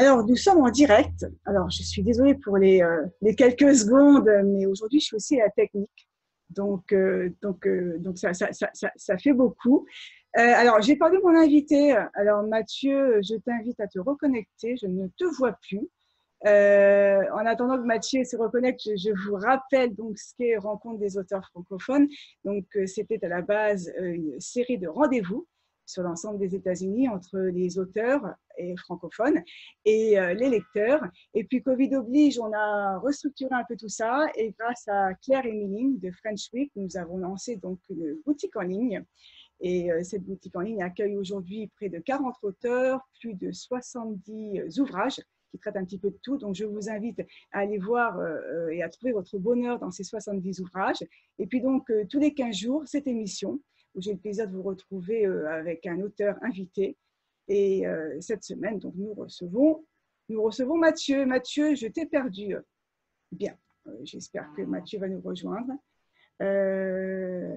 Alors, nous sommes en direct. Alors, je suis désolée pour les quelques secondes, mais aujourd'hui, je suis aussi à la technique. Donc ça fait beaucoup. Alors, j'ai parlé de mon invité. Alors, Mathieu, je t'invite à te reconnecter. Je ne te vois plus. En attendant que Mathieu se reconnecte, je vous rappelle donc ce qu'est Rencontre des auteurs francophones. Donc, c'était à la base une série de rendez-vous sur l'ensemble des États-Unis entre les auteurs et francophones et les lecteurs. Et puis, Covid oblige, on a restructuré un peu tout ça. Et grâce à Claire Emmeline de French Week, nous avons lancé donc une boutique en ligne. Et cette boutique en ligne accueille aujourd'hui près de 40 auteurs, plus de 70 ouvrages qui traitent un petit peu de tout. Donc, je vous invite à aller voir et à trouver votre bonheur dans ces 70 ouvrages. Et puis donc, tous les 15 jours, cette émission où j'ai le plaisir de vous retrouver avec un auteur invité. Et cette semaine, donc, nous recevons Mathieu. Mathieu, je t'ai perdu. Bien, j'espère que Mathieu va nous rejoindre. Et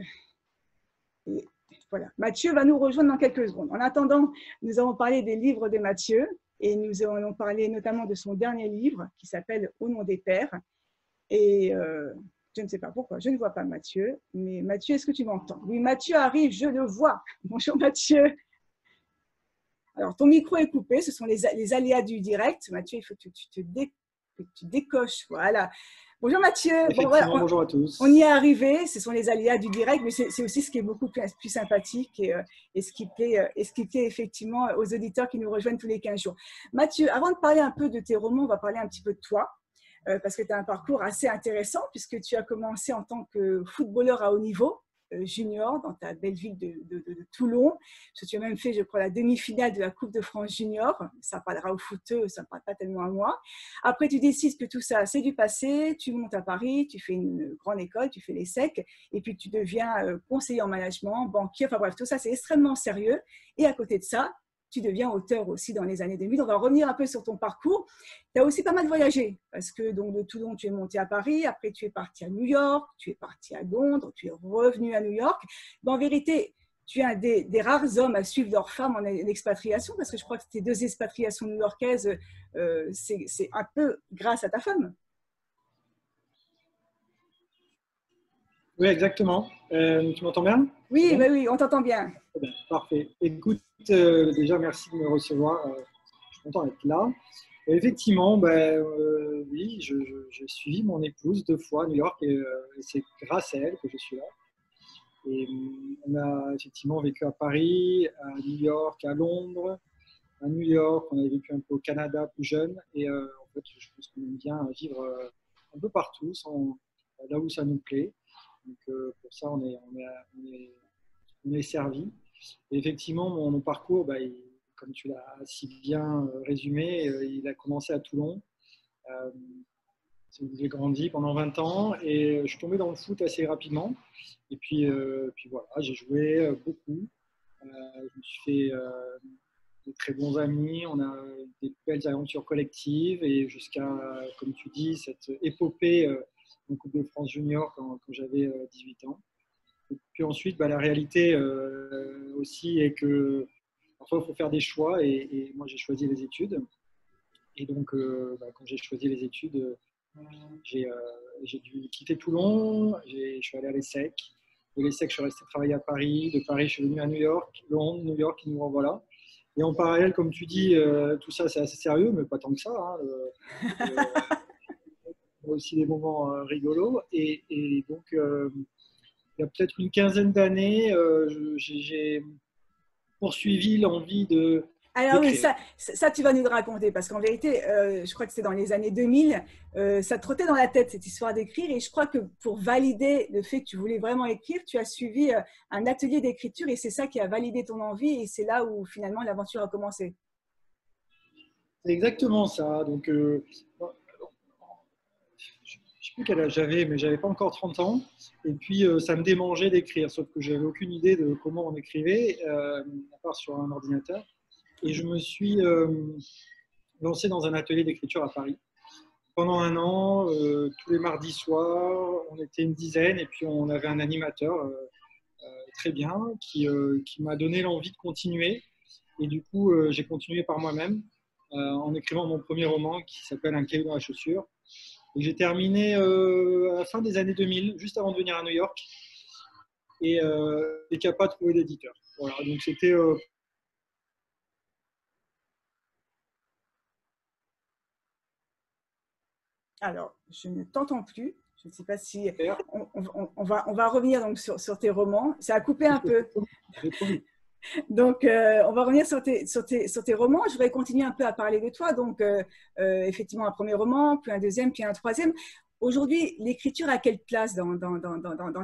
voilà, Mathieu va nous rejoindre dans quelques secondes. En attendant, nous avons parlé des livres de Mathieu et nous allons parler notamment de son dernier livre qui s'appelle Au nom des pères. Et je ne sais pas pourquoi, je ne vois pas Mathieu, mais Mathieu, est-ce que tu m'entends? Oui, Mathieu arrive, je le vois. Bonjour Mathieu. Alors, ton micro est coupé, ce sont les aléas du direct. Mathieu, il faut que tu décoches. Voilà. Bonjour Mathieu. Bon, voilà, Effectivement, bonjour à on y tous. est arrivé, ce sont les aléas du direct, mais c'est aussi ce qui est beaucoup plus sympathique et ce qui plaît effectivement aux auditeurs qui nous rejoignent tous les 15 jours. Mathieu, avant de parler un peu de tes romans, on va parler un petit peu de toi, parce que tu as un parcours assez intéressant, puisque tu as commencé en tant que footballeur à haut niveau, junior, dans ta belle ville de Toulon. Tu as même fait, je crois, la demi-finale de la Coupe de France junior. Ça parlera aux footeux, ça ne parle pas tellement à moi. Après, tu décides que tout ça, c'est du passé. Tu montes à Paris, tu fais une grande école, tu fais l'ESSEC, et puis tu deviens conseiller en management, banquier. Enfin bref, tout ça, c'est extrêmement sérieux. Et à côté de ça, tu deviens auteur aussi dans les années 2000. On va revenir un peu sur ton parcours. Tu as aussi pas mal voyagé, parce que donc, de Toulon, tu es monté à Paris, après tu es parti à New York, tu es parti à Londres, tu es revenu à New York. Mais en vérité, tu es un des rares hommes à suivre leur femme en expatriation, parce que je crois que tes deux expatriations new-yorkaises, c'est un peu grâce à ta femme. Oui, exactement. Tu m'entends bien? C'est Oui, bon? bah oui, on t'entend bien. Très bien, parfait. Écoute, déjà, merci de me recevoir. Je suis content d'être là. Et effectivement, oui, j'ai suivi mon épouse 2 fois à New York et c'est grâce à elle que je suis là. Et on a effectivement vécu à Paris, à New York, à Londres, à New York. On a vécu un peu au Canada plus jeune. Et en fait, je pense qu'on aime bien vivre un peu partout, là où ça nous plaît. Donc pour ça, on est servi. Et effectivement, mon parcours, comme tu l'as si bien résumé, il a commencé à Toulon. Euh, c'est où j'ai grandi pendant 20 ans et je suis tombé dans le foot assez rapidement. Et puis voilà, j'ai joué beaucoup. Je me suis fait de très bons amis. On a des belles aventures collectives et jusqu'à, comme tu dis, cette épopée en Coupe de France Junior quand j'avais 18 ans. Et puis ensuite, la réalité aussi est que parfois il faut faire des choix et moi j'ai choisi les études. Et donc, quand j'ai choisi les études, j'ai dû quitter Toulon, je suis allé à l'ESSEC. De l'ESSEC, je suis resté travailler à Paris. De Paris, je suis venu à New York, Londres, New York, et nous revoilà. Et en parallèle, comme tu dis, tout ça c'est assez sérieux, mais pas tant que ça. Hein, aussi des moments rigolos. Et donc, il y a peut-être une quinzaine d'années, j'ai poursuivi l'envie Alors oui, d'écrire. ça, tu vas nous le raconter, parce qu'en vérité, je crois que c'était dans les années 2000, ça te trottait dans la tête cette histoire d'écrire, et je crois que pour valider le fait que tu voulais vraiment écrire, tu as suivi un atelier d'écriture, et c'est ça qui a validé ton envie, et c'est là où finalement l'aventure a commencé. C'est exactement ça. Donc, je ne sais plus quel âge j'avais, mais j'avais pas encore 30 ans. Et puis, ça me démangeait d'écrire, sauf que j'avais aucune idée de comment on écrivait, à part sur un ordinateur. Et je me suis lancé dans un atelier d'écriture à Paris. Pendant un an, tous les mardis soirs, on était une dizaine et puis on avait un animateur très bien qui m'a donné l'envie de continuer. Et du coup, j'ai continué par moi-même. en écrivant mon premier roman qui s'appelle Un caillou dans la chaussure. Et j'ai terminé à la fin des années 2000, juste avant de venir à New York, et qui n'a pas trouvé d'éditeur. Voilà, donc c'était Alors, je ne t'entends plus. Je ne sais pas si super. on va revenir donc sur tes romans. Ça a coupé un peu. J'ai promis. Donc, on va revenir sur tes romans. Je voudrais continuer un peu à parler de toi. Donc, effectivement, un premier roman, puis un deuxième, puis un troisième. Aujourd'hui, l'écriture a quelle place dans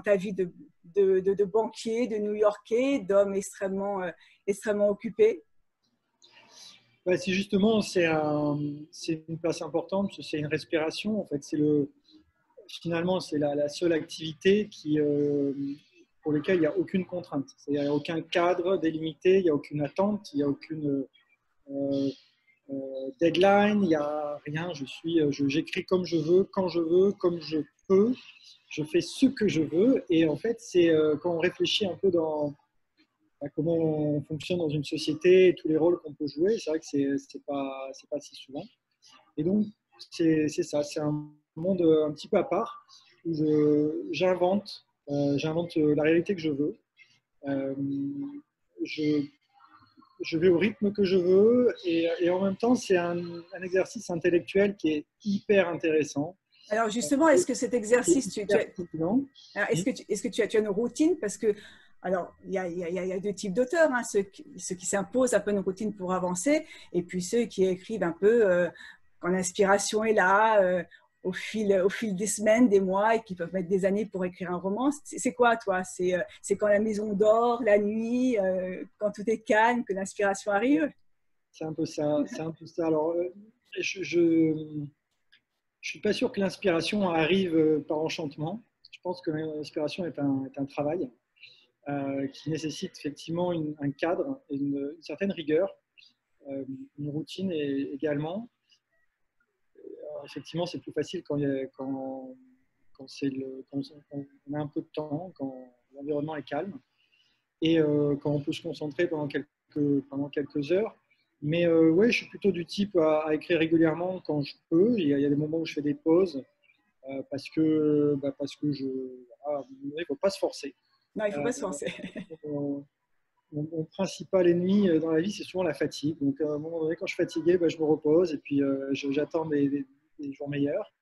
ta vie de banquier, de New-Yorkais, d'homme extrêmement occupé? Ouais, c'est justement, c'est une place importante, parce que c'est une respiration. En fait, finalement, c'est la seule activité pour laquelle il n'y a aucune contrainte. Il n'y a aucun cadre délimité, il n'y a aucune attente, il n'y a aucune deadline, il n'y a rien. J'écris comme je veux, quand je veux, comme je peux. Je fais ce que je veux. Et en fait, c'est quand on réfléchit un peu à comment on fonctionne dans une société et tous les rôles qu'on peut jouer, c'est vrai que c'est pas si souvent. Et donc, c'est ça, c'est un monde un petit peu à part où j'invente la réalité que je veux. Euh, je, je vais au rythme que je veux et en même temps, c'est un exercice intellectuel qui est hyper intéressant. Alors justement, est-ce que cet exercice, est-ce que tu as une routine? Parce que, alors, il y a deux types d'auteurs, hein, ceux qui s'imposent un peu une routine pour avancer, et puis ceux qui écrivent un peu quand l'inspiration est là, au fil des semaines, des mois, et qui peuvent mettre des années pour écrire un roman. C'est quoi, toi? C'est quand la maison dort, la nuit, quand tout est calme, que l'inspiration arrive? C'est un peu ça. C'est un peu ça. Alors, je suis pas sûr que l'inspiration arrive par enchantement. Je pense que l'inspiration est un travail qui nécessite effectivement un cadre et une certaine rigueur, une routine également. Effectivement, c'est plus facile quand on a un peu de temps, quand l'environnement est calme et quand on peut se concentrer pendant quelques heures. Mais ouais, je suis plutôt du type à écrire régulièrement quand je peux. Il y a des moments où je fais des pauses parce que il ne faut pas se forcer. Non, il ne faut Euh, pas se forcer. mon principal ennemi dans la vie, c'est souvent la fatigue. Donc, à un moment donné, quand je suis fatigué, je me repose et puis j'attends des jours meilleurs.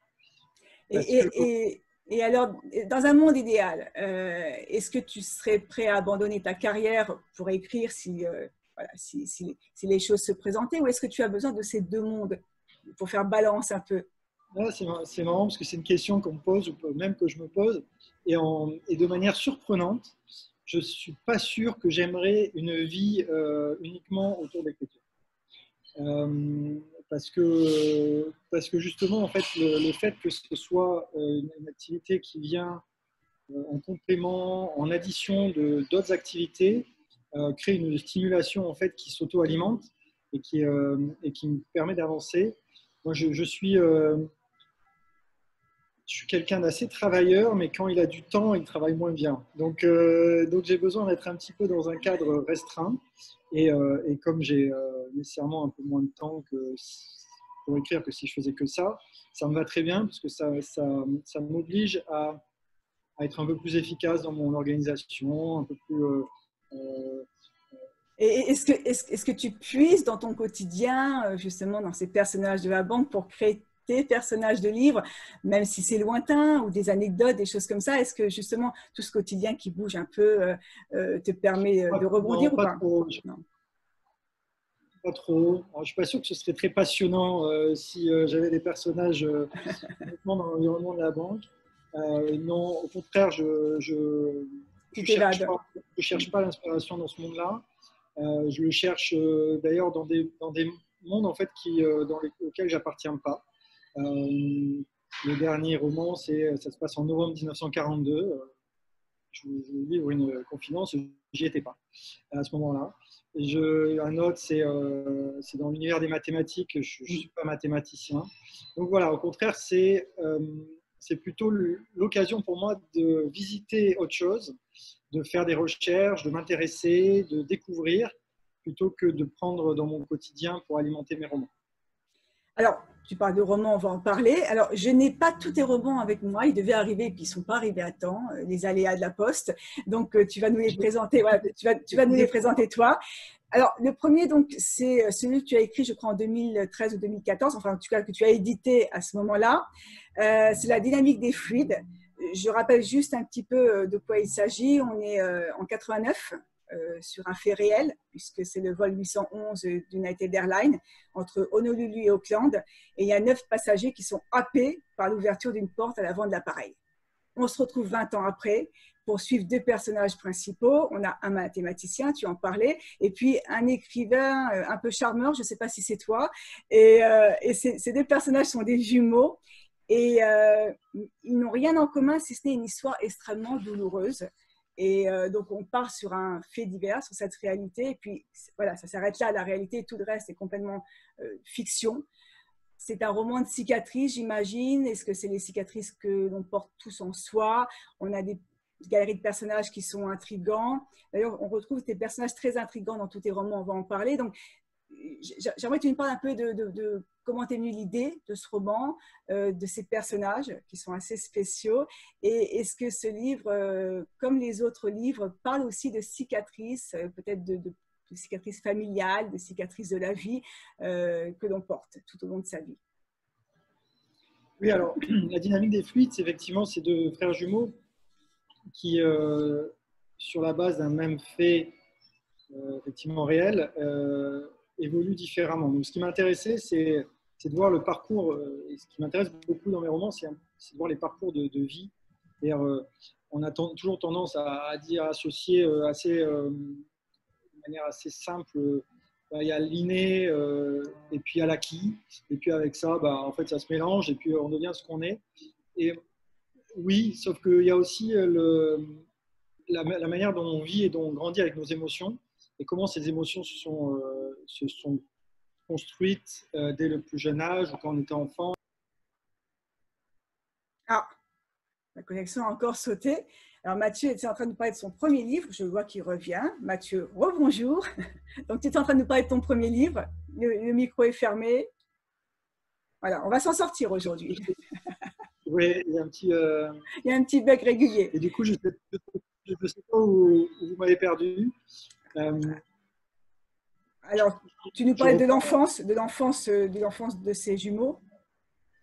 Et, Parce que, et alors, dans un monde idéal, est-ce que tu serais prêt à abandonner ta carrière pour écrire voilà, si les choses se présentaient, ou est-ce que tu as besoin de ces deux mondes pour faire balance un peu? c'est marrant parce que c'est une question qu'on me pose, ou même que je me pose, et de manière surprenante, je ne suis pas sûr que j'aimerais une vie uniquement autour de l'écriture. Euh, parce que justement, en fait, le fait que ce soit une activité qui vient en complément, en addition de d'autres activités, crée une stimulation en fait qui s'auto-alimente et qui me permet d'avancer. Moi, je suis quelqu'un d'assez travailleur, mais quand il a du temps, il travaille moins bien. Donc j'ai besoin d'être un petit peu dans un cadre restreint. Et comme j'ai nécessairement un peu moins de temps pour écrire que si je faisais que ça me va très bien parce que ça m'oblige à être un peu plus efficace dans mon organisation, un peu plus. Euh, Et est-ce que tu puises dans ton quotidien, justement, dans ces personnages de la banque pour créer tes personnages de livres, même si c'est lointain, ou des anecdotes, des choses comme ça? Est-ce que justement tout ce quotidien qui bouge un peu te permet de non, rebondir ou pas pas? trop. Non. Pas trop. Alors, je ne suis pas sûr que ce serait très passionnant si j'avais des personnages uniquement dans l'environnement de la banque. Non, au contraire, Tu t'évades. je cherche pas l'inspiration dans ce monde-là. Je le cherche d'ailleurs dans des mondes en fait auxquels j'appartiens pas. Le dernier roman, ça se passe en novembre 1942. Je vous livre une confidence, j'y étais pas à ce moment-là. Un autre, c'est dans l'univers des mathématiques, je ne suis pas mathématicien. Donc voilà, au contraire, c'est plutôt l'occasion pour moi de visiter autre chose, de faire des recherches, de m'intéresser, de découvrir, plutôt que de prendre dans mon quotidien pour alimenter mes romans. Alors, tu parles de romans, on va en parler. Alors, je n'ai pas tous tes romans avec moi. Ils devaient arriver, puis ils ne sont pas arrivés à temps, les aléas de la poste. Donc, tu vas nous les présenter. Voilà, tu vas nous les présenter toi. Alors, le premier, donc, c'est celui que tu as écrit, je crois, en 2013 ou 2014, enfin, en tout cas, que tu as édité à ce moment-là. C'est La dynamique des fluides. Je rappelle juste un petit peu de quoi il s'agit. On est en 89. Sur un fait réel, puisque c'est le vol 811 d'United Airlines entre Honolulu et Auckland. Et il y a 9 passagers qui sont happés par l'ouverture d'une porte à l'avant de l'appareil. On se retrouve 20 ans après pour suivre 2 personnages principaux. On a un mathématicien, tu en parlais, et puis un écrivain un peu charmeur, je ne sais pas si c'est toi. Et ces 2 personnages sont des jumeaux. Et ils n'ont rien en commun si ce n'est une histoire extrêmement douloureuse. Et donc, on part sur un fait divers, sur cette réalité. Et puis, voilà, ça s'arrête là. La réalité, tout le reste est complètement fiction. C'est un roman de cicatrices, j'imagine. Est-ce que c'est les cicatrices que l'on porte tous en soi? On a des galeries de personnages qui sont intrigants. D'ailleurs, on retrouve des personnages très intrigants dans tous tes romans. On va en parler. Donc, j'aimerais que tu nous parles un peu de comment t'es venue l'idée de ce roman, de ces personnages qui sont assez spéciaux. Et est-ce que ce livre, comme les autres livres, parle aussi de cicatrices, peut-être de cicatrices familiales, de cicatrices de la vie que l'on porte tout au long de sa vie? Oui, alors, la dynamique des fluides, effectivement, c'est 2 frères jumeaux qui, sur la base d'un même fait effectivement réel, évoluent différemment. Donc, ce qui m'intéressait, c'est de voir le parcours, et ce qui m'intéresse beaucoup dans mes romans, c'est de voir les parcours de vie. On a toujours tendance à dire, à associer de manière assez simple, il y a l'inné et puis il y a l'acquis. Et puis avec ça, en fait, ça se mélange et puis on devient ce qu'on est. Et oui, sauf qu'il y a aussi la manière dont on vit et dont on grandit avec nos émotions et comment ces émotions se sont construites dès le plus jeune âge ou quand on était enfant. Ah, la connexion a encore sauté. Alors Mathieu était en train de nous parler de son premier livre. Je vois qu'il revient. Mathieu, rebonjour. Donc tu étais en train de nous parler de ton premier livre. Le micro est fermé. Voilà, on va s'en sortir aujourd'hui. Oui, il y a un petit. Il y a un petit bug régulier. Et du coup, je ne sais pas où vous m'avez perdu. Alors, tu nous parlais de l'enfance de ces jumeaux.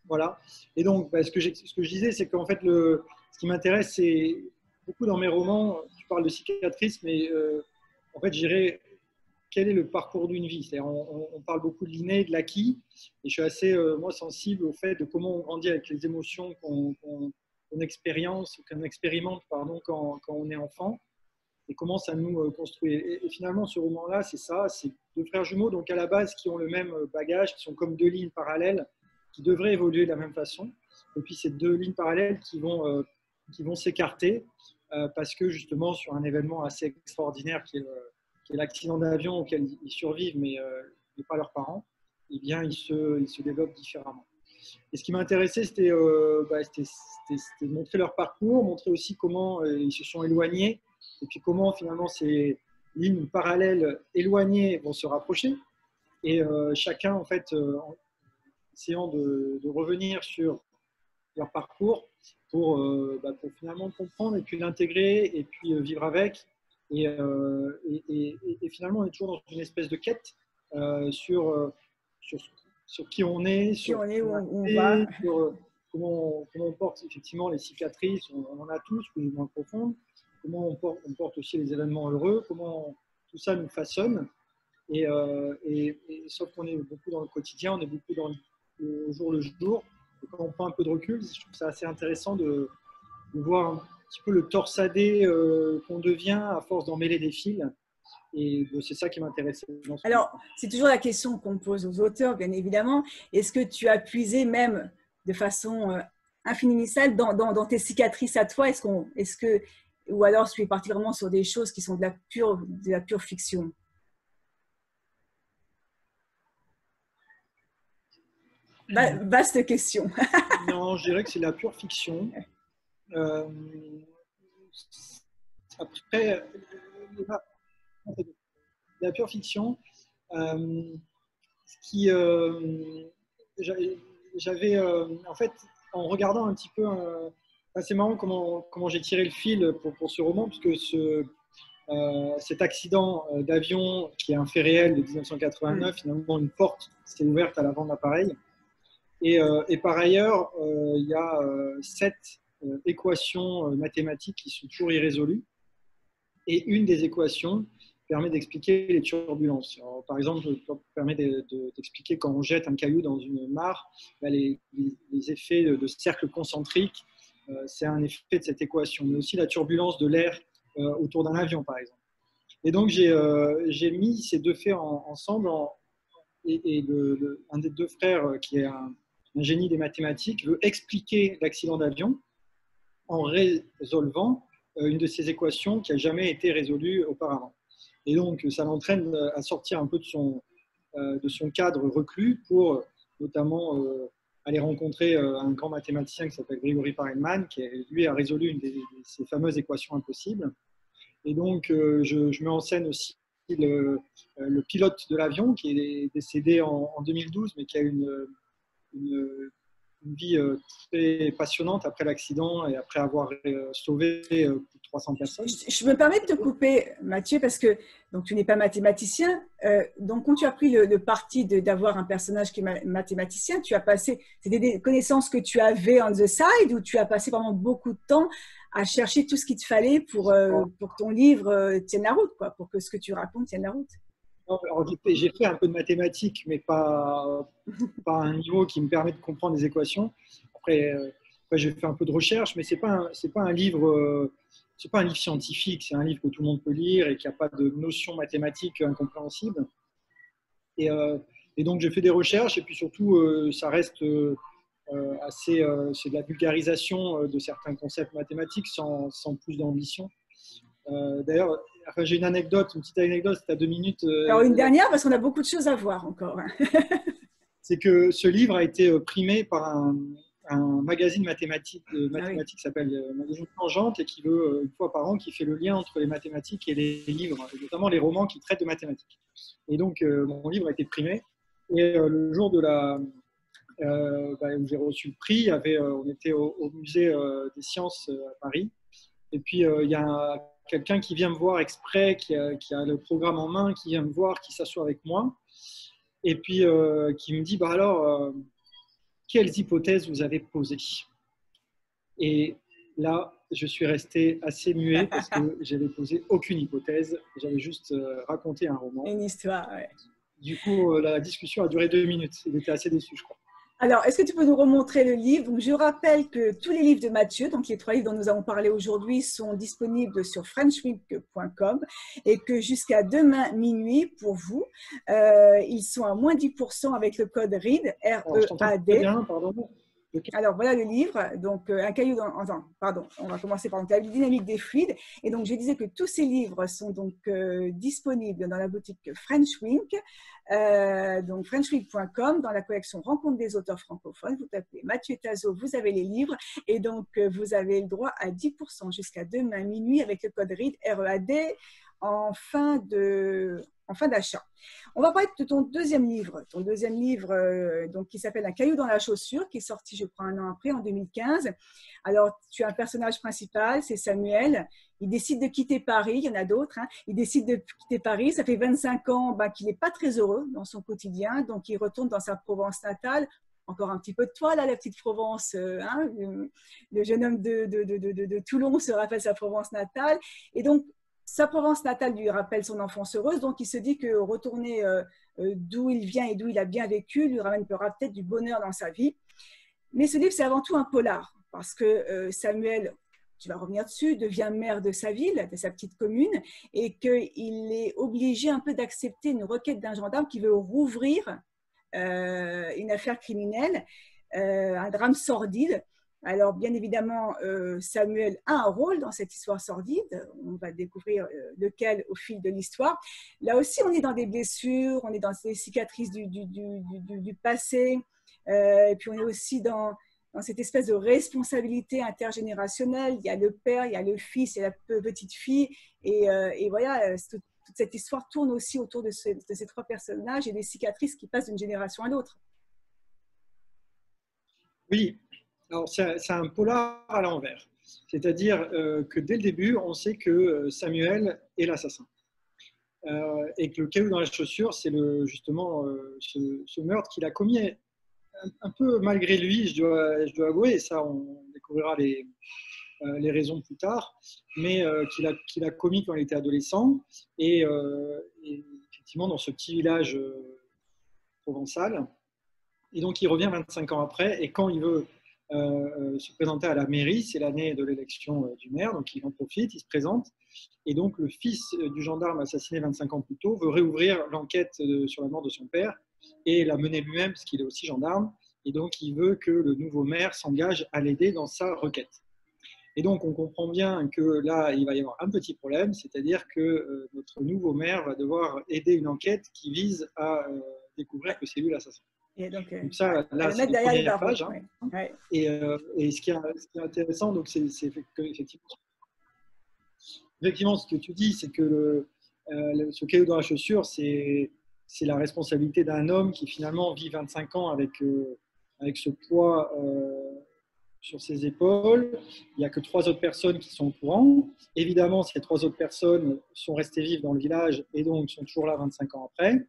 Voilà. Et donc, ce que je disais, c'est qu'en fait, ce qui m'intéresse, c'est beaucoup dans mes romans, tu parles de cicatrices, mais en fait, je dirais, quel est le parcours d'une vie? C'est-à-dire, on parle beaucoup de l'inné, de l'acquis, et je suis assez, moi, sensible au fait de comment on grandit avec les émotions qu'on expérimente quand on est enfant, et comment ça nous construit. Et finalement, ce roman-là, c'est ça, c'est 2 frères jumeaux, donc à la base, qui ont le même bagage, qui sont comme 2 lignes parallèles, qui devraient évoluer de la même façon. Et puis, ces 2 lignes parallèles qui vont s'écarter parce que justement, sur un événement assez extraordinaire qui est l'accident d'avion auquel ils survivent, mais pas leurs parents, eh bien, ils se développent différemment. Et ce qui m'intéressait, c'était de montrer leur parcours, montrer aussi comment ils se sont éloignés, et puis comment finalement ces lignes parallèles éloignées vont se rapprocher. Et chacun, en fait, en essayant de revenir sur leur parcours pour finalement comprendre et puis l'intégrer et puis vivre avec. Et finalement, on est toujours dans une espèce de quête sur qui on est, Qui sur on est, où on va. fait, sur comment on porte effectivement les cicatrices, on en a tous, plus ou moins profondes, comment on porte aussi les événements heureux, comment tout ça nous façonne. Sauf qu'on est beaucoup dans le quotidien, on est beaucoup dans le jour le jour. Et quand on prend un peu de recul, je trouve ça assez intéressant de voir un petit peu le torsadé qu'on devient à force d'en mêler des fils. Et c'est ça qui m'intéressait. Alors, c'est toujours la question qu'on pose aux auteurs, bien évidemment. Est-ce que tu as puisé même de façon infinissale dans tes cicatrices à toi? Ou alors tu es particulièrement sur des choses qui sont de la pure fiction? Vaste question. Non, je dirais que c'est la pure fiction. Après, la pure fiction, ce qui j'avais, en fait, en regardant un petit peu, c'est marrant comment j'ai tiré le fil pour ce roman, puisque cet accident d'avion, qui est un fait réel de 1989, finalement, une porte s'est ouverte à l'avant de l'appareil. Et par ailleurs, il y a 7 équations mathématiques qui sont toujours irrésolues. Et une des équations permet d'expliquer les turbulences. Alors, par exemple, permet d'expliquer quand on jette un caillou dans une mare, les effets de cercle concentrique, c'est un effet de cette équation, mais aussi la turbulence de l'air autour d'un avion, par exemple. Et donc, j'ai mis ces deux faits ensemble, et un des deux frères, qui est un génie des mathématiques, veut expliquer l'accident d'avion en résolvant une de ces équations qui n'a jamais été résolue auparavant. Et donc, ça l'entraîne à sortir un peu de son cadre reclus pour notamment aller rencontrer un grand mathématicien qui s'appelle Grigori Perelman, qui lui a résolu une de ces fameuses équations impossibles. Et donc, je mets en scène aussi le pilote de l'avion qui est décédé en 2012, mais qui a une vie très passionnante après l'accident et après avoir sauvé plus de 300 personnes. Je me permets de te couper, Mathieu, parce que donc, tu n'es pas mathématicien. Donc, quand tu as pris le parti d'avoir un personnage qui est mathématicien, tu as passé, c'était des connaissances que tu avais on the side, ou tu as passé pendant beaucoup de temps à chercher tout ce qu'il te fallait pour que ton livre tienne la route, quoi, pour que ce que tu racontes tienne la route? J'ai fait un peu de mathématiques, mais pas à un niveau qui me permet de comprendre les équations. Après j'ai fait un peu de recherche, mais c'est pas un livre scientifique. C'est un livre que tout le monde peut lire et qui n'a pas de notions mathématiques incompréhensibles. Et donc j'ai fait des recherches, et puis surtout ça reste c'est de la vulgarisation de certains concepts mathématiques sans plus d'ambition. D'ailleurs, j'ai une petite anecdote, c'est à 2 minutes. Alors, une dernière, parce qu'on a beaucoup de choses à voir encore. C'est que ce livre a été primé par un magazine mathématique qui s'appelle Magazine Tangente, et qui veut, une fois par an, qui fait le lien entre les mathématiques et les livres, et notamment les romans qui traitent de mathématiques. Et donc, mon livre a été primé. Et le jour où j'ai reçu le prix, on était au musée des sciences à Paris. Et puis, il y a quelqu'un qui vient me voir exprès, qui a le programme en main, qui vient me voir, qui s'assoit avec moi, et puis qui me dit, alors, quelles hypothèses vous avez posées? Et là, je suis resté assez muet parce que j'avais posé aucune hypothèse, j'avais juste raconté un roman. Une histoire, ouais. Du coup, la discussion a duré 2 minutes. Il était assez déçu, je crois. Alors, est-ce que tu peux nous remontrer le livre? Donc, je rappelle que tous les livres de Mathieu, donc les 3 livres dont nous avons parlé aujourd'hui, sont disponibles sur frenchweek.com, et que jusqu'à demain minuit, pour vous, ils sont à moins 10% avec le code READ, R-E-A-D. Alors, voilà le livre. Donc, un caillou dans… Pardon, on va commencer par la dynamique des fluides. Et donc, je disais que tous ces livres sont donc disponibles dans la boutique French Week, donc frenchweek.com, dans la collection Rencontre des auteurs francophones. Vous tapez Mathieu Tazo, vous avez les livres, et donc vous avez le droit à 10% jusqu'à demain minuit avec le code READ, R-E-A-D, en fin d'achat. On va parler de ton deuxième livre, donc, qui s'appelle Un caillou dans la chaussure, qui est sorti, je crois, 1 an après, en 2015. Alors, tu as un personnage principal, c'est Samuel. Il décide de quitter Paris, il y en a d'autres, hein. Il décide de quitter Paris, ça fait 25 ans qu'il n'est pas très heureux dans son quotidien, donc il retourne dans sa Provence natale. Encore un petit peu de toi, là, la petite Provence, hein, le jeune homme de Toulon se rappelle sa Provence natale. Et donc, sa Provence natale lui rappelle son enfance heureuse, donc il se dit que retourner d'où il vient et d'où il a bien vécu lui ramènera peut-être du bonheur dans sa vie. Mais ce livre, c'est avant tout un polar, parce que Samuel, tu vas revenir dessus, devient maire de sa ville, de sa petite commune, et qu'il est obligé un peu d'accepter une requête d'un gendarme qui veut rouvrir une affaire criminelle, un drame sordide. Alors, bien évidemment, Samuel a un rôle dans cette histoire sordide. On va découvrir lequel au fil de l'histoire. Là aussi, on est dans des blessures, on est dans des cicatrices du passé. Et puis, on est aussi dans cette espèce de responsabilité intergénérationnelle. Il y a le père, il y a le fils, il y a la petite fille. Et voilà, toute cette histoire tourne aussi autour de ces 3 personnages et des cicatrices qui passent d'une génération à l'autre. Oui, alors c'est un polar à l'envers. C'est-à-dire que dès le début, on sait que Samuel est l'assassin. Et que le caillou dans la chaussure, c'est justement ce meurtre qu'il a commis un peu malgré lui, je dois avouer, et ça on découvrira les raisons plus tard, mais qu'il a commis quand il était adolescent, et effectivement dans ce petit village provençal. Et donc il revient 25 ans après, et quand il veut se présenter à la mairie, c'est l'année de l'élection du maire, donc il en profite, il se présente, et donc le fils du gendarme assassiné 25 ans plus tôt veut réouvrir l'enquête sur la mort de son père, et la mener lui-même, parce qu'il est aussi gendarme, et donc il veut que le nouveau maire s'engage à l'aider dans sa requête. Et donc, on comprend bien que là, il va y avoir un petit problème, c'est-à-dire que notre nouveau maire va devoir aider une enquête qui vise à découvrir que c'est lui l'assassin. Et donc ça, là, le c'est mettre les derrière les premières barreaux. pages. Hein. Ouais. Ouais. Et ce qui est intéressant, donc, c'est effectivement, ce que tu dis, c'est que ce caillou dans la chaussure, c'est la responsabilité d'un homme qui finalement vit 25 ans avec ce poids sur ses épaules. Il n'y a que 3 autres personnes qui sont au courant. Évidemment, ces 3 autres personnes sont restées vives dans le village et donc sont toujours là 25 ans après.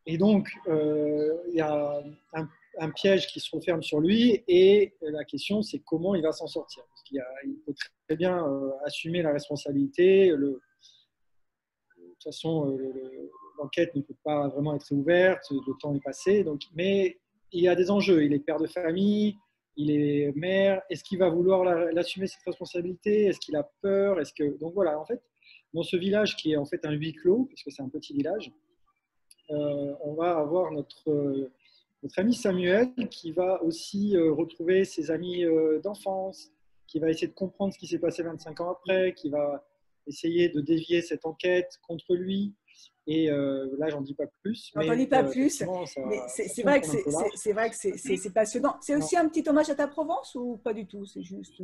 Et donc, il y a un piège qui se referme sur lui, et la question, c'est comment il va s'en sortir. Parce qu'il peut très bien assumer la responsabilité. De toute façon, l'enquête ne peut pas vraiment être ouverte, le temps est passé. Donc, mais il y a des enjeux. Il est père de famille, il est maire. Est-ce qu'il va vouloir l'assumer, cette responsabilité? Est-ce qu'il a peur? Donc voilà, en fait, dans ce village qui est en fait un huis clos, puisque c'est un petit village, on va avoir notre ami Samuel qui va aussi retrouver ses amis d'enfance, qui va essayer de comprendre ce qui s'est passé 25 ans après, qui va essayer de dévier cette enquête contre lui. Et là, j'en dis pas plus. On n'en dit pas plus, mais c'est vrai que c'est passionnant. C'est aussi un petit hommage à ta Provence ou pas du tout? C'est juste.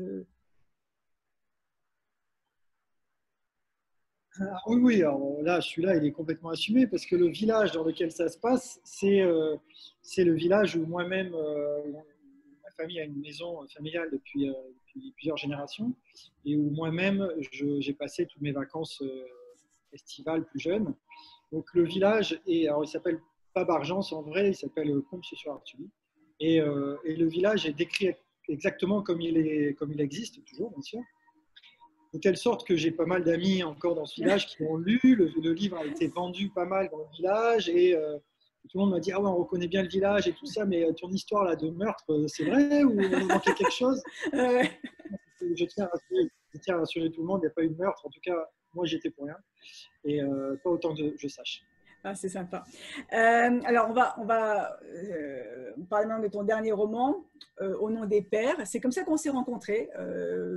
Oui, oui, alors là, celui-là, il est complètement assumé parce que le village dans lequel ça se passe, c'est le village où moi-même, ma famille a une maison familiale depuis plusieurs générations, et où moi-même, j'ai passé toutes mes vacances estivales plus jeunes. Donc le village, alors il s'appelle pas Bargence en vrai, il s'appelle Compiègne-sur-Artuby, et le village est décrit exactement comme il existe toujours, bien sûr. De telle sorte que j'ai pas mal d'amis encore dans ce village qui l'ont lu. Le livre a été vendu pas mal dans le village, et tout le monde m'a dit: ah ouais, on reconnaît bien le village et tout ça, mais ton histoire là de meurtre, c'est vrai ou on a manqué quelque chose? Je tiens à rassurer tout le monde, il n'y a pas eu de meurtre. En tout cas, moi j'y étais pour rien, et pas autant que je sache. Ah, c'est sympa. Alors, on va parler maintenant de ton dernier roman, Au nom des pères. C'est comme ça qu'on s'est rencontrés.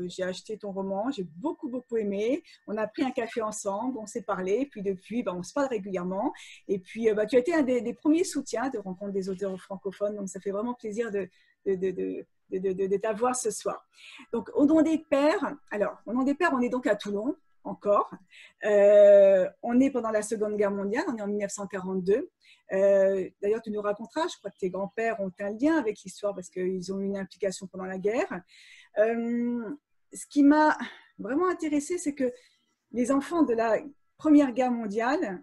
J'ai acheté ton roman, j'ai beaucoup, beaucoup aimé. On a pris un café ensemble, on s'est parlé, puis depuis, on se parle régulièrement. Et puis, tu as été un des premiers soutiens de rencontre des auteurs francophones, donc ça fait vraiment plaisir de t'avoir ce soir. Donc, Au nom des pères, alors, Au nom des pères, on est donc à Toulon. Encore. On est pendant la Seconde Guerre mondiale, on est en 1942. D'ailleurs, tu nous raconteras, je crois que tes grands-pères ont un lien avec l'histoire parce qu'ils ont eu une implication pendant la guerre. Ce qui m'a vraiment intéressée, c'est que les enfants de la Première Guerre mondiale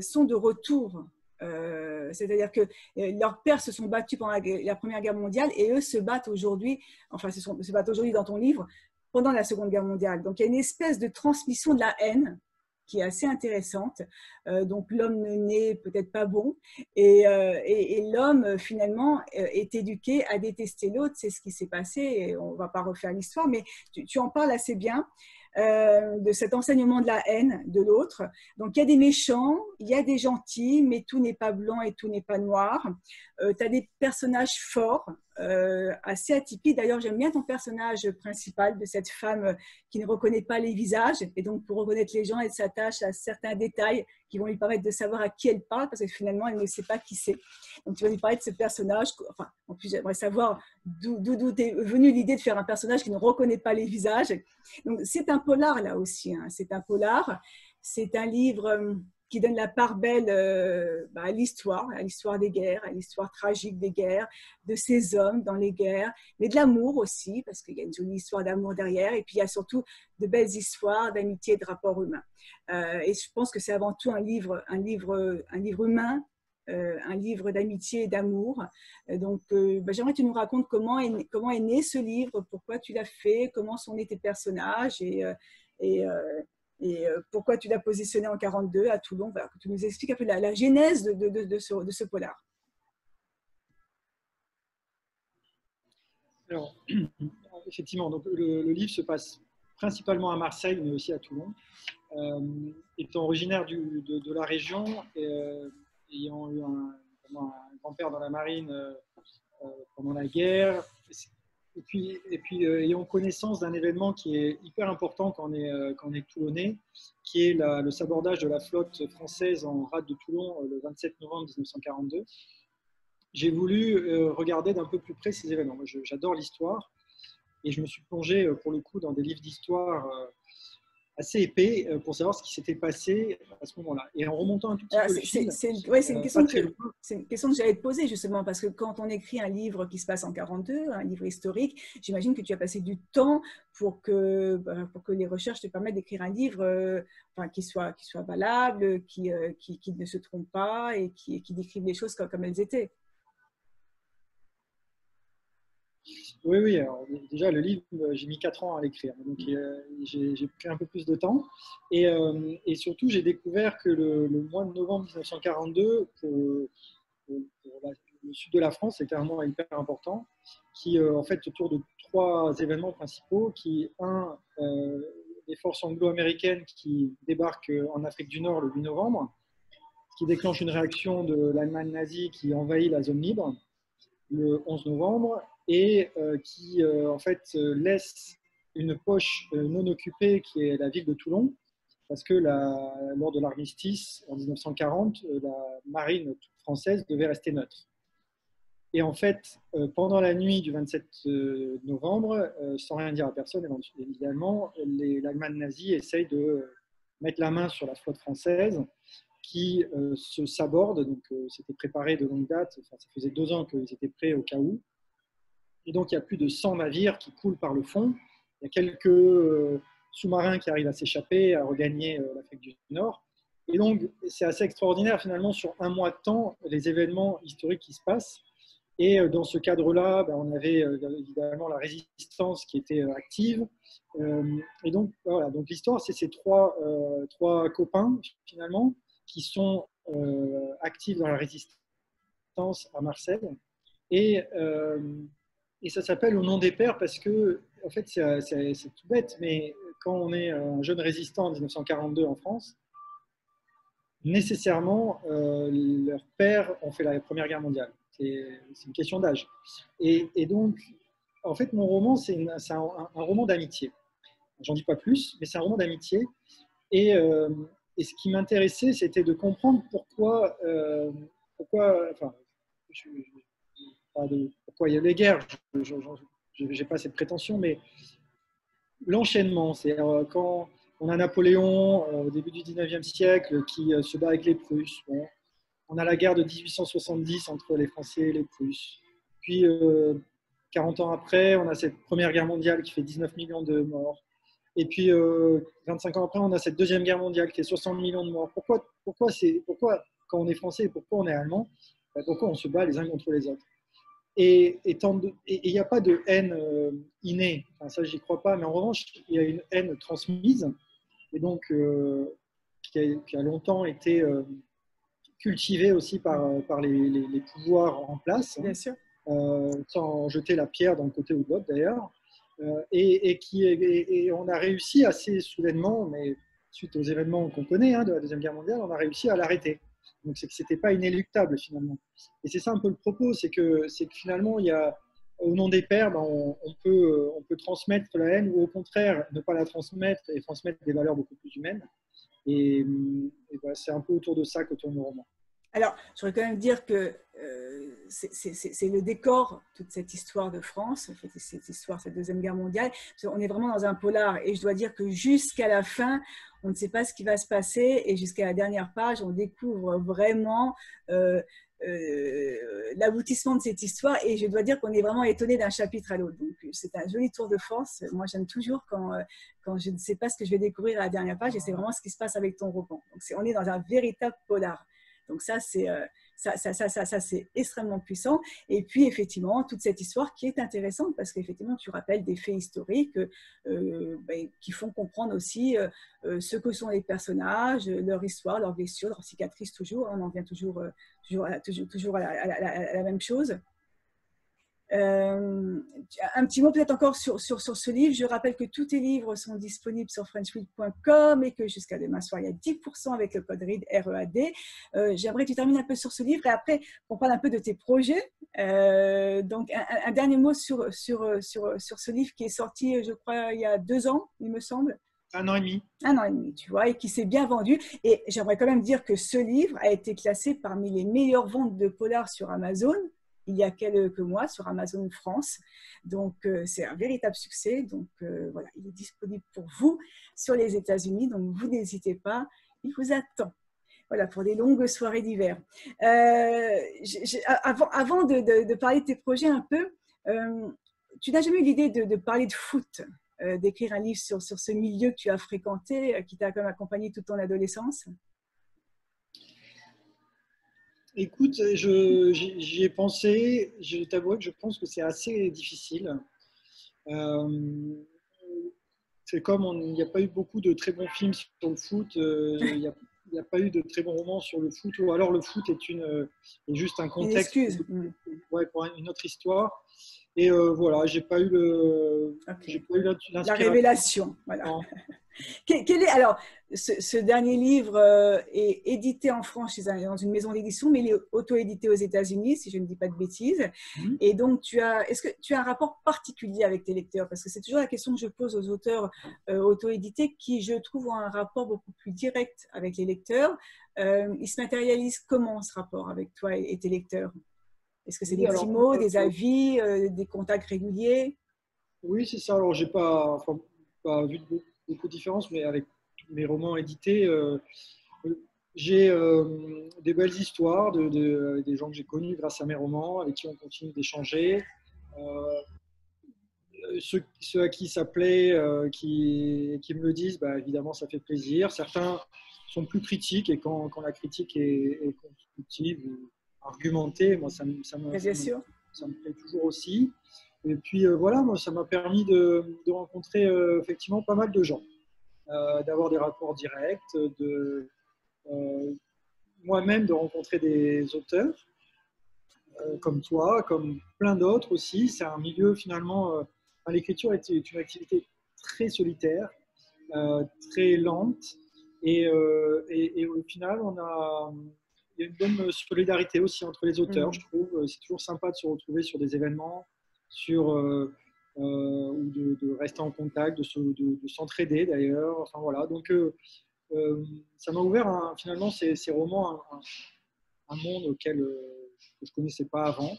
sont de retour. C'est-à-dire que leurs pères se sont battus pendant la Première Guerre mondiale, et eux se battent aujourd'hui, enfin se battent aujourd'hui dans ton livre, pendant la Seconde Guerre mondiale. Donc, il y a une espèce de transmission de la haine qui est assez intéressante. Donc, l'homme n'est peut-être pas bon, et l'homme, finalement, est éduqué à détester l'autre. C'est ce qui s'est passé, et on ne va pas refaire l'histoire, mais tu en parles assez bien. De cet enseignement de la haine de l'autre. Donc, il y a des méchants, il y a des gentils, mais tout n'est pas blanc et tout n'est pas noir. Tu as des personnages forts, assez atypiques. D'ailleurs, j'aime bien ton personnage principal de cette femme qui ne reconnaît pas les visages. Et donc, pour reconnaître les gens, elle s'attache à certains détails qui vont lui permettre de savoir à qui elle parle, parce que finalement, elle ne sait pas qui c'est. Donc, tu vas lui parler de ce personnage. Enfin, en plus, j'aimerais savoir d'où est venue l'idée de faire un personnage qui ne reconnaît pas les visages. Donc, c'est un polar, là aussi. Hein. C'est un polar. C'est un livre qui donne la part belle à l'histoire des guerres, à l'histoire tragique des guerres, de ces hommes dans les guerres, mais de l'amour aussi, parce qu'il y a une jolie histoire d'amour derrière, et puis il y a surtout de belles histoires d'amitié et de rapports humains. Et je pense que c'est avant tout un livre humain, un livre d'amitié et d'amour. Donc, j'aimerais que tu nous racontes comment est né ce livre, pourquoi tu l'as fait, comment sont nés tes personnages et, pourquoi tu l'as positionné en 42 à Toulon. Voilà, que tu nous expliques un peu la genèse de ce polar. Alors, effectivement, donc le livre se passe principalement à Marseille, mais aussi à Toulon. Étant originaire de la région, ayant eu un grand-père dans la marine pendant la guerre, et puis ayant connaissance d'un événement qui est hyper important quand on est toulonnais, qui est le sabordage de la flotte française en rade de Toulon le 27 novembre 1942. J'ai voulu regarder d'un peu plus près ces événements. Moi, j'adore l'histoire et je me suis plongé pour le coup dans des livres d'histoire assez épais pour savoir ce qui s'était passé à ce moment-là. Et en remontant un tout petit peu le fil, c'est une question que j'allais te poser justement, parce que quand on écrit un livre qui se passe en 42, un livre historique, j'imagine que tu as passé du temps pour que les recherches te permettent d'écrire un livre qui soit valable, qui ne se trompe pas et qui décrive les choses comme elles étaient. Oui. Alors, déjà, le livre, j'ai mis 4 ans à l'écrire. Donc, j'ai pris un peu plus de temps. Et surtout, j'ai découvert que le mois de novembre 1942, pour le sud de la France, c'était un mois hyper important, qui, en fait, autour de 3 événements principaux, des forces anglo-américaines qui débarquent en Afrique du Nord le 8 novembre, ce qui déclenche une réaction de l'Allemagne nazie qui envahit la zone libre le 11 novembre et qui en fait laisse une poche non occupée qui est la ville de Toulon parce que lors de l'armistice en 1940, la marine française devait rester neutre. Et en fait, pendant la nuit du 27 novembre, sans rien dire à personne, évidemment, l'Allemagne nazie essaye de mettre la main sur la flotte française qui se saborde. Donc, c'était préparé de longue date. Enfin, ça faisait 2 ans qu'ils étaient prêts au cas où. Et donc, il y a plus de 100 navires qui coulent par le fond. Il y a quelques sous-marins qui arrivent à s'échapper, à regagner l'Afrique du Nord. Et donc, c'est assez extraordinaire, finalement, sur un mois de temps, les événements historiques qui se passent. Et dans ce cadre-là, on avait évidemment la résistance qui était active. Et donc, voilà. Donc, l'histoire, c'est ces trois copains, finalement, qui sont actifs dans la résistance à Marseille. Et ça s'appelle Au nom des pères parce que, en fait, c'est tout bête, mais quand on est un jeune résistant en 1942 en France, nécessairement, leurs pères ont fait la Première Guerre mondiale. C'est une question d'âge. Et donc, en fait, mon roman, c'est un roman d'amitié. J'en dis pas plus, mais c'est un roman d'amitié. Et ce qui m'intéressait, c'était de comprendre pourquoi il y a les guerres. Je n'ai pas cette prétention, mais l'enchaînement, c'est quand on a Napoléon au début du 19e siècle qui se bat avec les Prusses. Bon, on a la guerre de 1870 entre les Français et les Prusses. Puis, 40 ans après, on a cette Première Guerre mondiale qui fait 19 millions de morts. Et puis, 25 ans après, on a cette Deuxième Guerre mondiale qui fait 60 millions de morts. Pourquoi quand on est français, pourquoi on est allemand, pourquoi on se bat les uns contre les autres? Et il n'y a pas de haine innée, enfin, ça j'y crois pas, mais en revanche, il y a une haine transmise, et donc qui a longtemps été cultivée aussi par les pouvoirs en place, bien sûr. Sans jeter la pierre d'un côté ou de l'autre d'ailleurs, et on a réussi assez soudainement, mais suite aux événements qu'on connaît de la Deuxième Guerre mondiale, on a réussi à l'arrêter. Donc c'est que c'était pas inéluctable finalement. Et c'est ça un peu le propos, c'est que finalement il y a, au nom des pères, on peut transmettre la haine ou au contraire ne pas la transmettre et transmettre des valeurs beaucoup plus humaines. Et voilà, c'est un peu autour de ça que tourne le roman. Alors, je voudrais quand même dire que c'est le décor, toute cette histoire de France, cette histoire, cette Deuxième Guerre mondiale. On est vraiment dans un polar et je dois dire que jusqu'à la fin, on ne sait pas ce qui va se passer et jusqu'à la dernière page, on découvre vraiment l'aboutissement de cette histoire et je dois dire qu'on est vraiment étonné d'un chapitre à l'autre. Donc, c'est un joli tour de force. Moi, j'aime toujours quand je ne sais pas ce que je vais découvrir à la dernière page et c'est vraiment ce qui se passe avec ton roman. Donc, on est dans un véritable polar. Donc ça, c'est extrêmement puissant. Et puis, effectivement, toute cette histoire qui est intéressante parce qu'effectivement, tu rappelles des faits historiques qui font comprendre aussi ce que sont les personnages, leur histoire, leurs blessures, leurs cicatrices toujours. On en vient toujours à la même chose. Un petit mot peut-être encore sur ce livre. Je rappelle que tous tes livres sont disponibles sur frenchread.com et que jusqu'à demain soir, il y a 10% avec le code READ, R-E-A-D. J'aimerais que tu termines un peu sur ce livre et après, on parle un peu de tes projets. Donc, un dernier mot sur ce livre qui est sorti, je crois, il y a 2 ans, il me semble. 1 an et demi. 1 an et demi, tu vois, et qui s'est bien vendu. Et j'aimerais quand même dire que ce livre a été classé parmi les meilleures ventes de polar sur Amazon il y a quelques mois sur Amazon France. Donc, c'est un véritable succès. Donc, voilà, il est disponible pour vous sur les États-Unis. Donc, vous n'hésitez pas, il vous attend. Voilà, pour des longues soirées d'hiver. Avant de parler de tes projets un peu, tu n'as jamais eu l'idée de parler de foot, d'écrire un livre sur ce milieu que tu as fréquenté, qui t'a quand même accompagné toute ton adolescence? Écoute, j'y ai pensé. Je t'avoue que je pense que c'est assez difficile. C'est comme il n'y a pas eu beaucoup de très bons films sur le foot. Il n'y a pas eu de très bons romans sur le foot. Ou alors le foot est juste un contexte pour une autre histoire. Et voilà, j'ai pas eu l'inspiration. La révélation, voilà. Alors, ce dernier livre est édité en France dans une maison d'édition, mais il est auto-édité aux États-Unis, si je ne dis pas de bêtises. Et donc, est-ce que tu as un rapport particulier avec tes lecteurs? Parce que c'est toujours la question que je pose aux auteurs auto-édités qui, je trouve, ont un rapport beaucoup plus direct avec les lecteurs. Ils se matérialisent comment, ce rapport avec toi et tes lecteurs? Est-ce que c'est des petits mots, des avis, des contacts réguliers? Oui, c'est ça. Alors, j'ai pas vu beaucoup de différences, mais avec mes romans édités, j'ai des belles histoires des gens que j'ai connus grâce à mes romans, avec qui on continue d'échanger. Ceux à qui ça plaît, qui me le disent, bah, évidemment, ça fait plaisir. Certains sont plus critiques et quand la critique est constructive ou argumentée, moi, ça me plaît toujours aussi. Et puis voilà, moi, ça m'a permis de rencontrer effectivement pas mal de gens, d'avoir des rapports directs, moi-même de rencontrer des auteurs comme toi, comme plein d'autres aussi. C'est un milieu finalement, l'écriture est une activité très solitaire, très lente et au final, il y a une bonne solidarité aussi entre les auteurs, je trouve. C'est toujours sympa de se retrouver sur des événements, ou de rester en contact, de s'entraider d'ailleurs. Enfin, voilà. Donc, ça m'a ouvert finalement ces romans un monde auquel que je ne connaissais pas avant